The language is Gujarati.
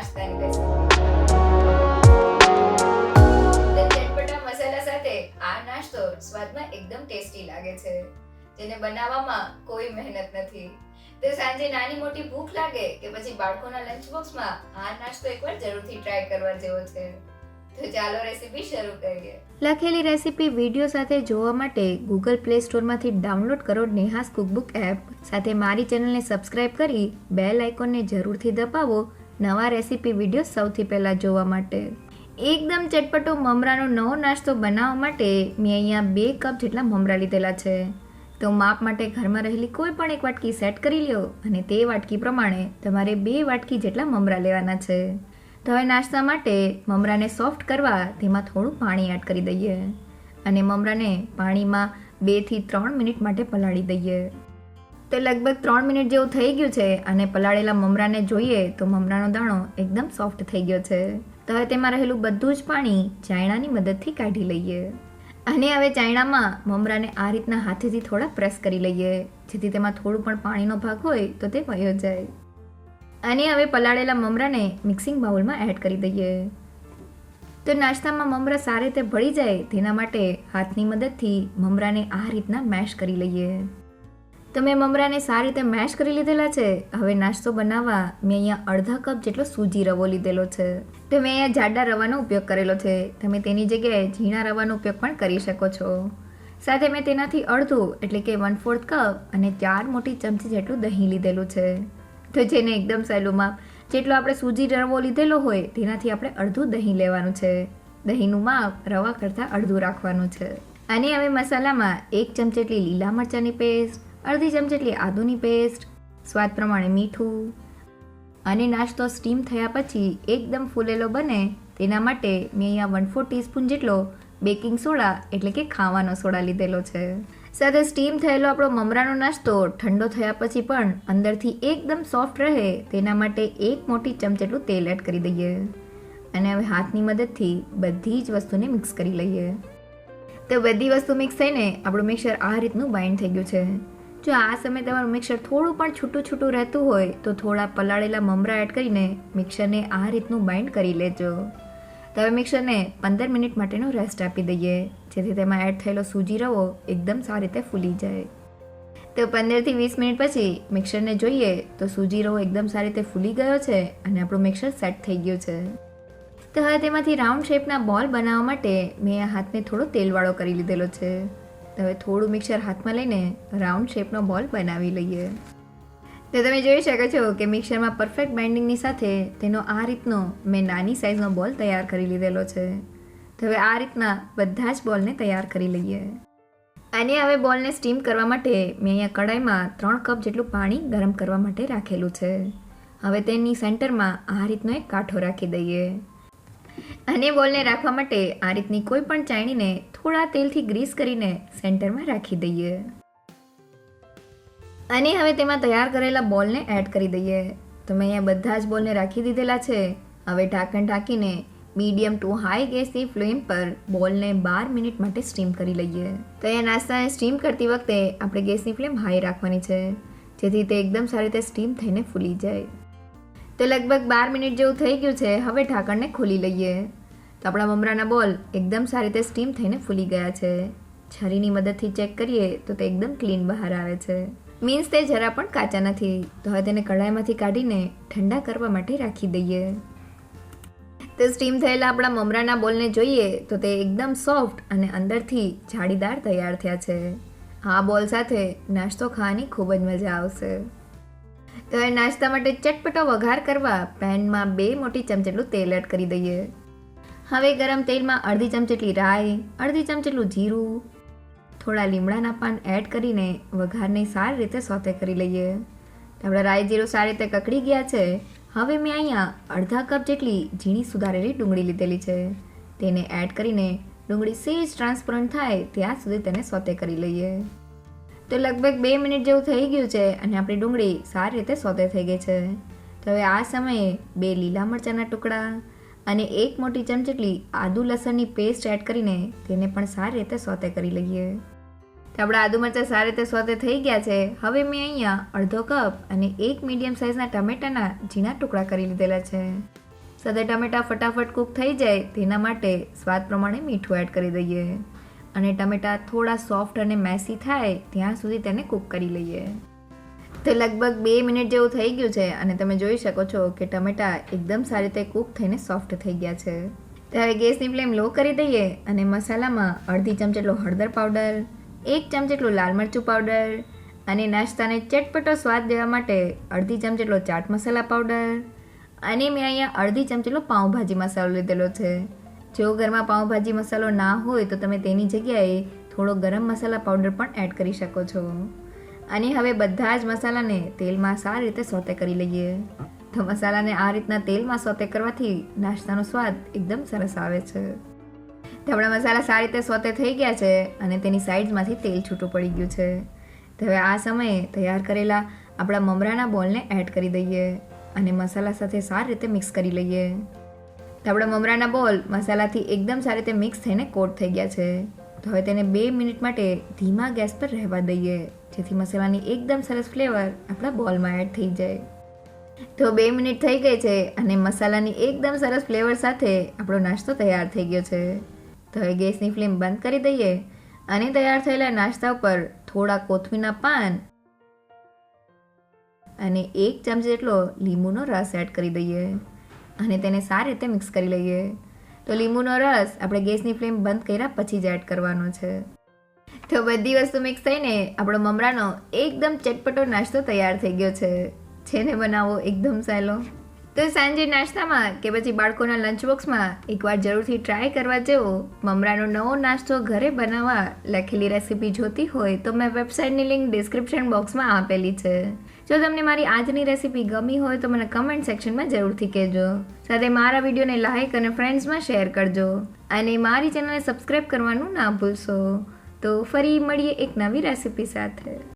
નાસ્તાની રેસીપી. ચટપટા મસાલા સાથે આ નાસ્તો સ્વાદમાં એકદમ ટેસ્ટી લાગે છે, જેને બનાવવામાં કોઈ મહેનત નથી. તો સાંજે નાની મોટી ભૂખ લાગે કે પછી બાળકોના લંચ બોક્સમાં આ નાસ્તો એકવાર જરૂરથી ટ્રાય કરવા જેવો છે. તો ચાલો રેસીપી શરૂ કરીએ. લખેલી રેસીપી વિડીયો સાથે જોવા માટે ગૂગલ પ્લે સ્ટોરમાંથી ડાઉનલોડ કરો નેહાસ કુકબુક એપ. સાથે મારી ચેનલને સબસ્ક્રાઇબ કરી બેલ આઇકોનને જરૂરથી દબાવો નવા રેસીપી વિડીયો સૌથી પહેલાં જોવા માટે. એકદમ ચટપટો મમરાનો નવો નાસ્તો બનાવવા માટે મેં અહીંયા 2 કપ જેટલા મમરા લીધેલા છે. તો માપ માટે ઘરમાં રહેલી કોઈ પણ એક વાટકી સેટ કરી લો અને તે વાટકી પ્રમાણે તમારે 2 વાટકી જેટલા મમરા લેવાના છે. તો હવે નાસ્તા માટે મમરાને સોફ્ટ કરવા તેમાં થોડું પાણી એડ કરી દઈએ અને મમરાને પાણીમાં 2 થી 3 મિનિટ માટે પલાળી દઈએ. તો લગભગ 3 મિનિટ જેવું થઈ ગયું છે અને પલાળેલા મમરાને જોઈએ તો મમરાનો દાણો એકદમ સોફ્ટ થઈ ગયો છે. તો હવે તેમાં રહેલું બધું જ પાણી ચાયણાની મદદથી કાઢી લઈએ અને હવે ચાયણામાં મમરાને આ રીતના હાથેથી થોડા પ્રેસ કરી લઈએ જેથી તેમાં થોડું પણ પાણીનો ભાગ હોય તો તે વયો જાય. અને હવે પલાળેલા મમરાને મિક્સિંગ બાઉલમાં એડ કરી દઈએ. તો નાસ્તામાં મમરા સારી રીતે ભળી જાય તેના માટે હાથની મદદથી મમરાને આ રીતના મેશ કરી લઈએ. તો મેં મમરાને સારી રીતે મેશ કરી લીધેલા છે. હવે નાસ્તો બનાવવા મેં અહીંયા અડધા કપ જેટલો સૂજી રવો લીધેલો છે. તો મેં અહીંયા જાડા રવાનો ઉપયોગ કરેલો છે. તમે તેની જગ્યાએ ઝીણા રવાનો ઉપયોગ પણ કરી શકો છો. સાથે મેં તેનાથી અડધું એટલે કે 1/4 કપ અને 4 મોટી ચમચી જેટલું દહીં લીધેલું છે. તો જેને એકદમ સહેલું માપ જેટલો આપણે સૂજી રવો લીધેલો હોય તેનાથી આપણે અડધું દહીં લેવાનું છે. દહીંનું માપ રવા કરતાં અડધું રાખવાનું છે. અને હવે મસાલામાં 1 ચમચી જેટલી લીલા મરચાંની પેસ્ટ, અડધી ચમચી જેટલી આદુની પેસ્ટ, સ્વાદ પ્રમાણે મીઠું અને નાસ્તો સ્ટીમ થયા પછી એકદમ ફૂલેલો બને તેના માટે મેં અહીંયા 1/4 ટીસ્પૂન જેટલો બેકિંગ સોડા એટલે કે ખાવાનો સોડા લીધેલો છે. સાથે સ્ટીમ થયેલો આપણો મમરાનો નાસ્તો ઠંડો થયા પછી પણ અંદરથી એકદમ સોફ્ટ રહે તેના માટે 1 મોટી ચમચી જેટલું તેલ એડ કરી દઈએ અને હવે હાથની મદદથી બધી જ વસ્તુને મિક્સ કરી લઈએ. તો બધી વસ્તુ મિક્સ થઈને આપણું મિક્સર આ રીતનું બાઇન્ડ થઈ ગયું છે. જો આ સમયે તમારું મિક્સર થોડું પણ છૂટું રહેતું હોય તો થોડા પલાળેલા મમરા એડ કરીને મિક્સરને આ રીતનું બાઇન્ડ કરી લેજો. તો હવે મિક્સરને 15 મિનિટ માટેનો રેસ્ટ આપી દઈએ જેથી તેમાં એડ થયેલો સૂજી રવો એકદમ સારી રીતે ફૂલી જાય. તો 15 થી 20 મિનિટ પછી મિક્સરને જોઈએ તો સૂજી રવો એકદમ સારી રીતે ફૂલી ગયો છે અને આપણું મિક્સર સેટ થઈ ગયું છે. તો હવે તેમાંથી રાઉન્ડ શેપના બોલ બનાવવા માટે મેં આ હાથને થોડો તેલવાળો કરી લીધેલો છે. હવે થોડું મિક્સર હાથમાં લઈને રાઉન્ડ શેપનો બોલ બનાવી લઈએ. તો તમે જોઈ શકો છો કે મિક્સરમાં પરફેક્ટ બાઇન્ડિંગની સાથે તેનો આ રીતનો મેં નાની સાઇઝનો બોલ તૈયાર કરી લીધેલો છે. તો હવે આ રીતના બધા જ બોલને તૈયાર કરી લઈએ. અને હવે બોલને સ્ટીમ કરવા માટે મેં અહીંયા કડાઈમાં 3 કપ જેટલું પાણી ગરમ કરવા માટે રાખેલું છે. હવે તેની સેન્ટરમાં આ રીતનો એક કાંઠો રાખી દઈએ અને બોલને રાખવા માટે આ રીતની કોઈ પણ ચાયણીને થોડા તેલથી ગ્રીસ કરીને સેન્ટરમાં રાખી દઈએ અને હવે તેમાં તૈયાર કરેલા બોલને એડ કરી દઈએ. તો મેં અહીંયા બધા જ બોલને રાખી દીધેલા છે. હવે ઢાંકણ ઢાંકીને મીડિયમ ટુ હાઈ ગેસની ફ્લેમ પર બોલને 12 મિનિટ માટે સ્ટીમ કરી લઈએ. તો અહીંયા નાસ્તાને સ્ટીમ કરતી વખતે આપણે ગેસની ફ્લેમ હાઈ રાખવાની છે જેથી તે એકદમ સારી રીતે સ્ટીમ થઈને ફૂલી જાય. તો લગભગ 12 મિનિટ જેવું થઈ ગયું છે. હવે ઢાંકણને ખોલી લઈએ. તો આપણા મમરાના બોલ એકદમ સારી રીતે સ્ટીમ થઈને ફૂલી ગયા છે. છરીની મદદથી ચેક કરીએ તો તે એકદમ ક્લીન બહાર આવે છે. મીન્સ તે જરા પણ કાચા નથી. તો હવે તેને કઢાઈમાંથી કાઢીને ઠંડા કરવા માટે રાખી દઈએ. તો સ્ટીમ થયેલા આપણા મમરાના બોલને જોઈએ તો તે એકદમ સોફ્ટ અને અંદરથી જાળીદાર તૈયાર થયા છે. આ બોલ સાથે નાસ્તો ખાવાની ખૂબ જ મજા આવશે. તો હવે નાસ્તા માટે ચટપટો વઘાર કરવા પેનમાં 2 મોટી ચમચી જેટલું તેલ એડ કરી દઈએ. હવે ગરમ તેલમાં અડધી ચમચી જેટલી રાઈ, અડધી ચમચી જેટલું જીરું, થોડા લીમડાના પાન એડ કરીને વઘારને સારી રીતે સોતે કરી લઈએ. આપણા રાઈ જીરું સારી રીતે કકડી ગયા છે. હવે મેં અહીંયા અડધા કપ જેટલી ઝીણી સુધારેલી ડુંગળી લીધેલી છે. તેને એડ કરીને ડુંગળી સેજ ટ્રાન્સપરન્ટ થાય ત્યાં સુધી તેને સોતે કરી લઈએ. તો લગભગ 2 મિનિટ જેવું થઈ ગયું છે અને આપણી ડુંગળી સારી રીતે સોતે થઈ ગઈ છે. તો હવે આ સમયે 2 લીલા મરચાંના ટુકડા અને 1 મોટી ચમચી જેટલી આદુ લસણની પેસ્ટ એડ કરીને તેને પણ સારી રીતે સોતે કરી લઈએ. તો આપણા આદુ મરચાં સારી રીતે સોતે થઈ ગયા છે. હવે મેં અહીંયા અડધો કપ અને 1 મીડિયમ સાઇઝના ટમેટાના ઝીણા ટુકડા કરી લીધેલા છે. સાથે ટમેટાં ફટાફટ કૂક થઈ જાય તેના માટે સ્વાદ પ્રમાણે મીઠું એડ કરી દઈએ અને ટમેટાં થોડા સોફ્ટ અને મેસી થાય ત્યાં સુધી તેને કૂક કરી લઈએ. તે લગભગ 2 મિનિટ જેવું થઈ ગયું છે અને તમે જોઈ શકો છો કે ટમેટાં એકદમ સારી રીતે કૂક થઈને સોફ્ટ થઈ ગયા છે. તો હવે ગેસની ફ્લેમ લો કરી દઈએ અને મસાલામાં અડધી ચમચી જેટલો હળદર પાવડર, 1 ચમચી જેટલું લાલ મરચું પાવડર અને નાસ્તાને ચટપટો સ્વાદ દેવા માટે અડધી ચમચી જેટલો ચાટ મસાલા પાવડર અને મેં અહીંયા અડધી ચમચી જેટલો પાઉંભાજી મસાલો લીધેલો છે. જો ઘરમાં પાઉંભાજી મસાલો ના હોય તો તમે તેની જગ્યાએ થોડો ગરમ મસાલા પાવડર પણ એડ કરી શકો છો. અને હવે બધા જ મસાલાને તેલમાં સારી રીતે સોતે કરી લઈએ. તો મસાલાને આ રીતના તેલમાં સોતે કરવાથી નાસ્તાનો સ્વાદ એકદમ સરસ આવે છે. તો આપણા મસાલા સારી રીતે સોતે થઈ ગયા છે અને તેની સાઈડ્સમાંથી તેલ છૂટું પડી ગયું છે. તો હવે આ સમયે તૈયાર કરેલા આપણા મમરાના બોલને એડ કરી દઈએ અને મસાલા સાથે સારી રીતે મિક્સ કરી લઈએ. તો આપણા મમરાના બોલ મસાલાથી એકદમ સારી રીતે મિક્સ થઈને કોટ થઈ ગયા છે. તો હવે તેને 2 મિનિટ માટે ધીમા ગેસ પર રહેવા દઈએ જેથી મસાલાની એકદમ સરસ ફ્લેવર આપણા બોલમાં એડ થઈ જાય. તો 2 મિનિટ થઈ ગઈ છે અને મસાલાની એકદમ સરસ ફ્લેવર સાથે આપણો નાસ્તો તૈયાર થઈ ગયો છે. તો હવે ગેસની ફ્લેમ બંધ કરી દઈએ અને તૈયાર થયેલા નાસ્તા ઉપર થોડા કોથમીરના પાન અને 1 ચમચી જેટલો લીંબુનો રસ એડ કરી દઈએ અને તેને સારી રીતે મિક્સ કરી લઈએ. તો લીંબુનો રસ આપણે ગેસની ફ્લેમ બંધ કર્યા પછી જ એડ કરવાનો છે. તો બધી વસ્તુ મિક્સ થઈને આપણો મમરાનો એકદમ ચટપટો નાસ્તો તૈયાર થઈ ગયો છે. જેને બનાવવો એકદમ સહેલો. તો સાંજે નાસ્તામાં કે પછી બાળકોના લંચ બોક્સમાં એકવાર જરૂરથી ટ્રાય કરવા જેવો મમરાનો નવો નાસ્તો ઘરે બનાવવા લખેલી રેસીપી જોતી હોય તો મેં વેબસાઇટની લિંક ડિસ્ક્રિપ્શન બોક્સમાં આપેલી છે. જો તમને મારી આજની રેસીપી ગમી હોય તો મને કમેન્ટ સેક્શનમાં જરૂરથી કહેજો. સાથે મારા વિડીયોને લાઇક અને ફ્રેન્ડ્સમાં શેર કરજો અને મારી ચેનલને સબસ્ક્રાઈબ કરવાનું ના ભૂલશો. તો ફરી મળીએ એક નવી રેસીપી સાથે.